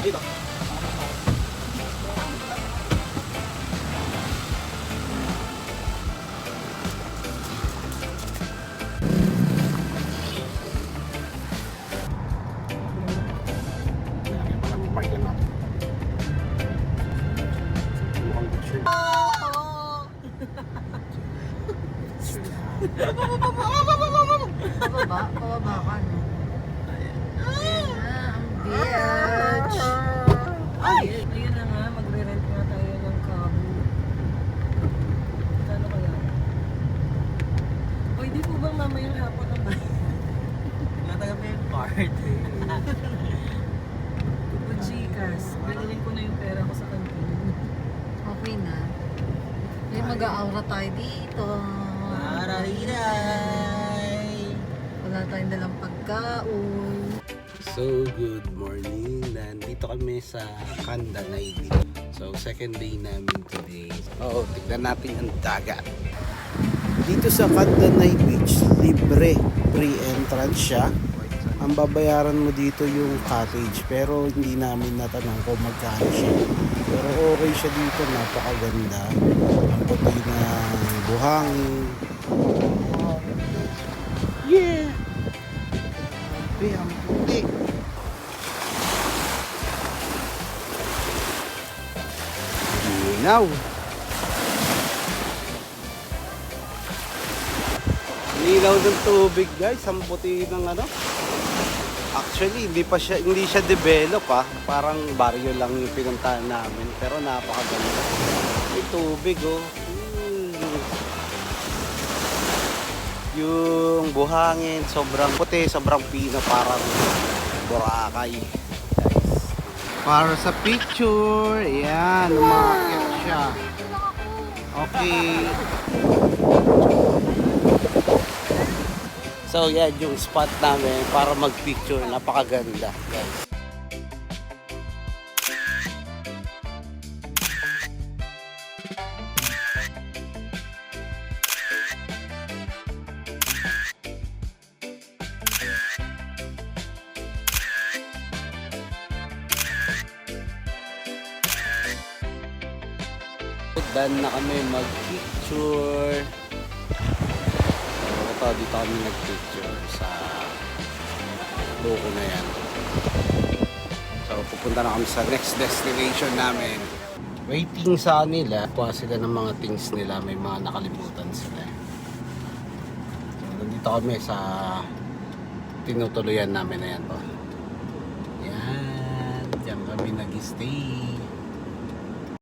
Dito. Pababa ka, no? Ayan na, ang beach. Ayun na nga, magre-rent nga tayo ng kabo. Kano kaya? O, hindi po bang mamayang hapon ang bahay? Natagal pa yung party. O, Gcash. Binuling ko na yung pera ko sa kantin. Okay na. Ay, mag-aura tayo dito. Wala tayong dalang pagkaon. So, good morning. Nandito kami sa Kandanay Beach. So, second day namin today. Oo, tignan natin ang dagat. Dito sa Kandanay Beach, libre. Free entrance siya. Ang babayaran mo dito yung cottage. Pero hindi namin natanong kung magkano siya. Pero okay siya dito. Napakaganda. Ang puti na buhangin. Yeah! Ang puti. Linaw. Linaw ng tubig, guys. Ang puti ng ano. Actually, hindi siya develop Parang baryo lang yung pinuntahan namin. Pero napakaganda. May tubig Yung buhangin, sobrang puti, sobrang pino, parang Boracay. Guys. Para sa picture, ayan, umakit siya. Okay. So, yan yung spot namin para mag-picture. Napakaganda, guys. Done na kami mag-picture. So, ito, dito kami nag-picture sa buko na yan. So, pupunta na kami sa next destination namin. Waiting sa nila. Kuha sila ng mga things nila. May mga nakalimutan sila. So, nandito kami sa tinutuluyan namin na yan. Yan. Diyan kami nag-stay.